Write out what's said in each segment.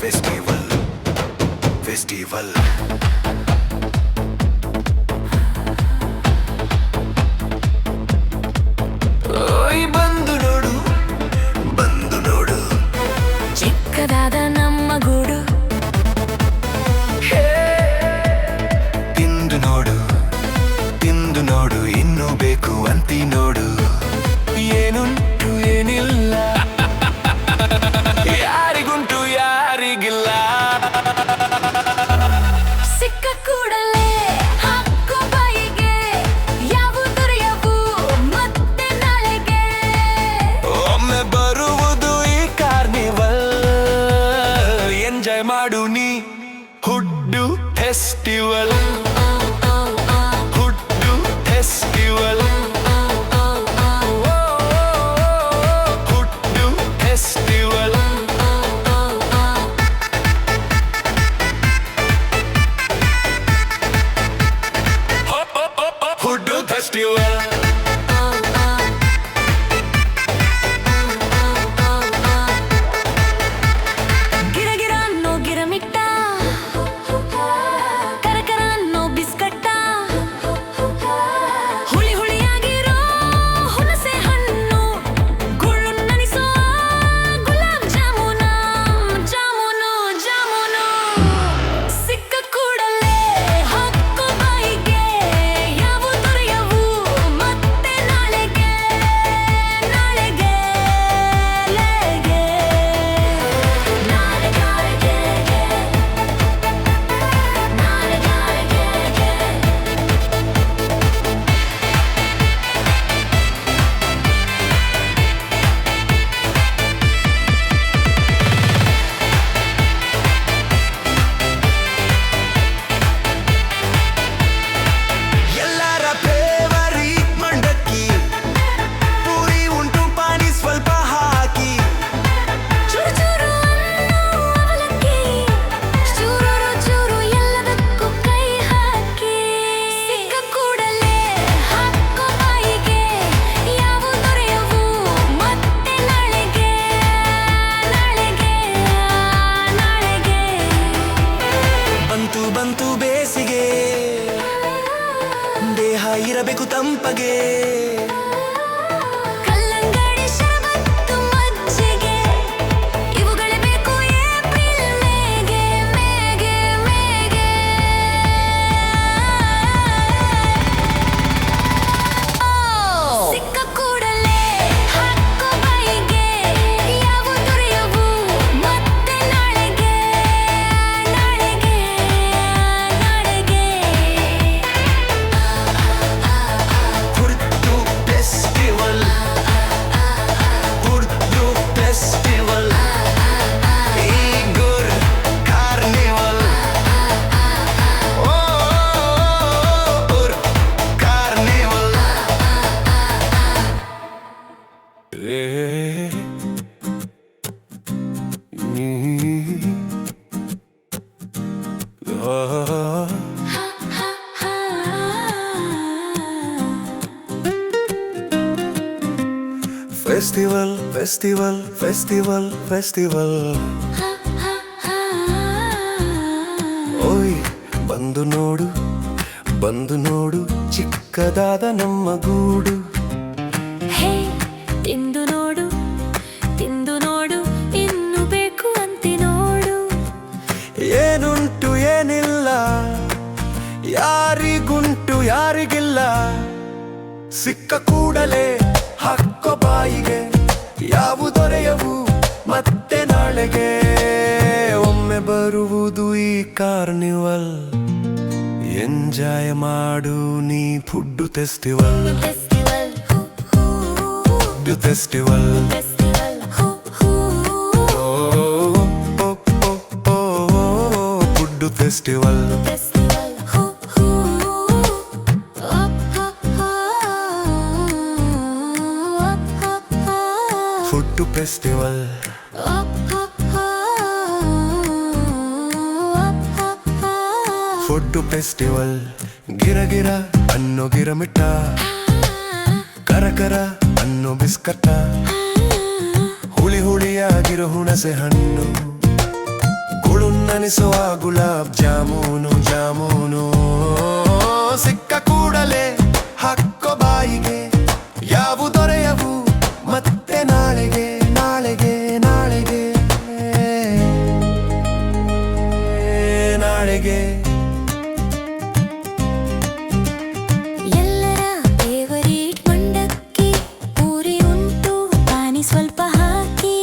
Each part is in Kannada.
ಫೆಸ್ಟಿವಲ್ ಫೆಸ್ಟಿವಲ್ ಓಯ್ ಬಂದು ನೋಡು ಬಂದು ನೋಡು ಚಿಕ್ಕದಾದ ನಮ್ಮ ಗೂಡು. ತಿಂದು ನೋಡು ತಿಂದು ನೋಡು ಇನ್ನೂ ಬೇಕು ಅಂತಿ ನೋಡು ಏನುಂಟು ಏನಿಲ್ಲ ಯಾರಿಗುಂಟು ಯಾರಿಗಿಲ್ಲ ಸಿಕ್ಕ ಕೂಡಲೇ ಹಾಕೋ ಬಾಯಿಗೆ ಯಾವು ದೊರೆಯವು ಮತ್ತೆ ನಾಳೆಗೆ. ಒಮ್ಮೆ ಬರುವುದು ಈ ಕಾರ್ನಿವಲ್ ಎಂಜಾಯ್ ಮಾಡು ನೀ food festival food festival food festival food festival ಗಿರಗಿರ ಅನ್ನೋ ಗಿರಮಿಟ್ಟ, ಕರಕರ ಅನ್ನೋ ಬಿಸ್ಕಟ್ಟ, ಹುಳಿ ಹುಳಿಯಾಗಿರೋ ಹುಣಸೆ ಹಣ್ಣು, ಗುಳ್ಳು ನನಿಸೋ ಗುಲಾಬ್ ಜಾಮೂನ, ಜಾಮೂನು ಜಾಮೂನು. ಸಿಕ್ಕ ಕೂಡಲೇ ಹಾಕೋ ಬಾಯಿಗೆ ಯಾವು ದೊರೆಯವು ಮತ್ತೆ ನಾಳೆಗೆ, ನಾಳೆಗೆ ಲೆಗೆ. ನಾಳೆ ನಾಳೆಗೆ ನಾಳೆ ನಾಳೆಗೆ ಎಲ್ಲರ ಫೇವರಿಟ್ ಮಂಡಕ್ಕಿ ಪೂರಿ ಉಂಟು ಪಾನಿ ಸ್ವಲ್ಪ ಹಾಕಿ ಚೂರು ಚೂರು ಅನ್ನೋ ಅವಲಕ್ಕಿ, ಚೂರು ಚೂರು ಎಲ್ಲದಕ್ಕೂ ಕೈ ಹಾಕಿ. ಸಿಕ್ಕ ಕೂಡಲೇ ಹಾಕೋ ಬಾಯಿಗೆ ಯಾವು ದೊರೆಯವು ಮತ್ತೆ ನಾಳೆಗೆ, ನಾಳೆಗೆ ನಾಳೆಗೆ. ಬಂತು ಬಂತು ಬೇಸಿಗೆ ದೇಹ ಇರಬೇಕು ತಂಪಗೆ ಕಲ್ಲಂಗಡಿ ಶರಬತ್ತು ಮಜ್ಜಿಗೆ ಇವುಗಳೇ ಬೇಕು ಏಪ್ರಿಲ್ ಮೇಗೆ, ಮೇಗೆ ಮೇಗೆ. ಸಿಕ್ಕ ಕೂಡಲೇ ಹಾಕೋ ಬಾಯಿಗೆ ಯಾವು ದೊರೆಯವು ಮತ್ತೆ ನಾಳೆಗೆ, ನಾಳೆಗೆ ನಾಳೆಗೆ. ಹುಡ್ಡು ಫೆಸ್ಟಿವಲ್ ಹುಡ್ಡು ಫೆಸ್ಟಿವಲ್ ಈಗುರ್ carnival or carnival festival festival festival festival ಓಯ್ ಬಂದು ನೋಡು ಬಂದು ನೋಡು ಚಿಕ್ಕದಾದ ನಮ್ಮ ಗೂಡು ಹೇ ತಿಂದು ನೋಡು ತಿಂದು ನೋಡು ಇನ್ನು ಬೇಕು ಅಂತಿ ನೋಡು. ಏನುಂಟು ಏನಿಲ್ಲ ಯಾರಿಗುಂಟು ಯಾರಿಗಿಲ್ಲ ಸಿಕ್ಕ ಕೂಡಲೇ ಹಾಕೋ ಬಾಯಿಗೆ ಯಾವು ದೊರೆಯವು ಮತ್ತೆ ನಾಳೆಗೆ ಒಮ್ಮೆ ಬರುವುದು ಈ ಕಾರ್ನಿವಲ್ ಎಂಜಾಯ್ ಮಾಡು ನೀ ಫುಡ್ಡು ಫೆಸ್ಟಿವಲ್ ಫೆಸ್ಟಿವಲ್ ಹೂ ಹೂ, ಫುಡ್ಡು ಫೆಸ್ಟಿವಲ್ ಫೆಸ್ಟಿವಲ್ ಹೂ ಹೂ. ಫುಡ್ಡು ಫೆಸ್ಟಿವಲ್ ಫೆಸ್ಟಿವಲ್ ಹೂ ಹೂ. ಫುಡ್ಡು ಫೆಸ್ಟಿವಲ್ ಫುಡ್ಡು ಫೆಸ್ಟಿವಲ್ ಗಿರಗಿರ ಅನ್ನೋ ಗಿರಮಿಟ್ಟ ಕರಕರ ಅನ್ನೋ ಬಿಸ್ಕಟ್ಟ ಹುಳಿ ಹುಳಿಯಾಗಿರೋ ಹುಣಸೆ ಹಣ್ಣು ನನಿಸುವ ಗುಲಾಬ್ ಜಾಮೂನು ಜಾಮೂನು ಸಿಕ್ಕ ಕೂಡಲೇ ಹಾಕೋ ಬಾಯಿಗೆ ಯಾವು ದೊರೆಯವು ಮತ್ತೆ ನಾಳೆಗೆ ನಾಳೆಗೆ ನಾಳೆಗೆ ನಾಳೆಗೆ ಎಲ್ಲರ ಫೇವರೇಟ್ ಮಂಡಕ್ಕಿ ಪೂರಿ ಉಂಟು ಪಾನಿ ಸ್ವಲ್ಪ ಹಾಕಿ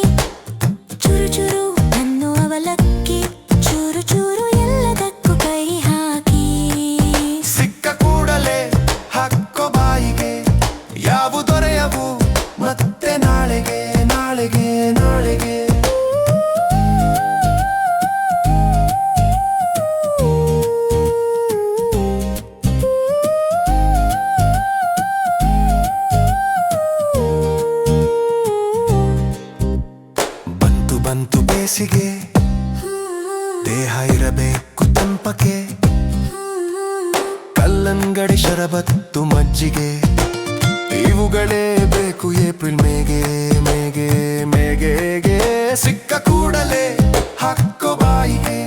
ಚೂರು ಚೂರು ಅನ್ನೋ ಅವಲಕ್ಕಿ ಚೂರು ಚೂರು ಎಲ್ಲದಕ್ಕೂ ಕೈ ಹಾಕಿ ಸಿಕ್ಕ ಕೂಡಲೇ ಹಾಕೋ ಬಾಯಿಗೆ ಯಾವು ದೊರೆಯವು ಮತ್ತೆ ನಾಳೆಗೆ ನಾಳೆಗೆ ನಾಳೆಗೆ ಬಂತು ಬಂತು ಬೇಸಿಗೆ ದೇಹ ಇರಬೇಕು ತಂಪಕ್ಕೆ ಕಲ್ಲಂಗಡಿ ಶರಬತ್ತು ಮಜ್ಜಿಗೆ ಇವುಗಳೇ ಬೇಕು ಏಪ್ರಿಲ್ ಮೇಗೆ ಮೇಗೆ ಮೇಗೆಗೆ ಸಿಕ್ಕ ಕೂಡಲೇ ಹಾಕೋ ಬಾಯಿಗೆ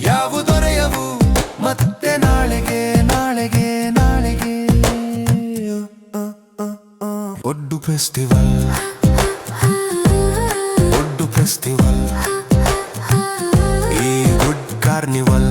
ಯಾವು ದೊರೆಯವು ಮತ್ತೆ ನಾಳೆಗೆ ನಾಳೆಗೆ ನಾಳೆಗೆ ಒಡ್ಡು ಫೆಸ್ಟಿವಲ್ ಒಡ್ಡು ಫೆಸ್ಟಿವಲ್ ಈ ಗುಡ್ ಕಾರ್ನಿವಲ್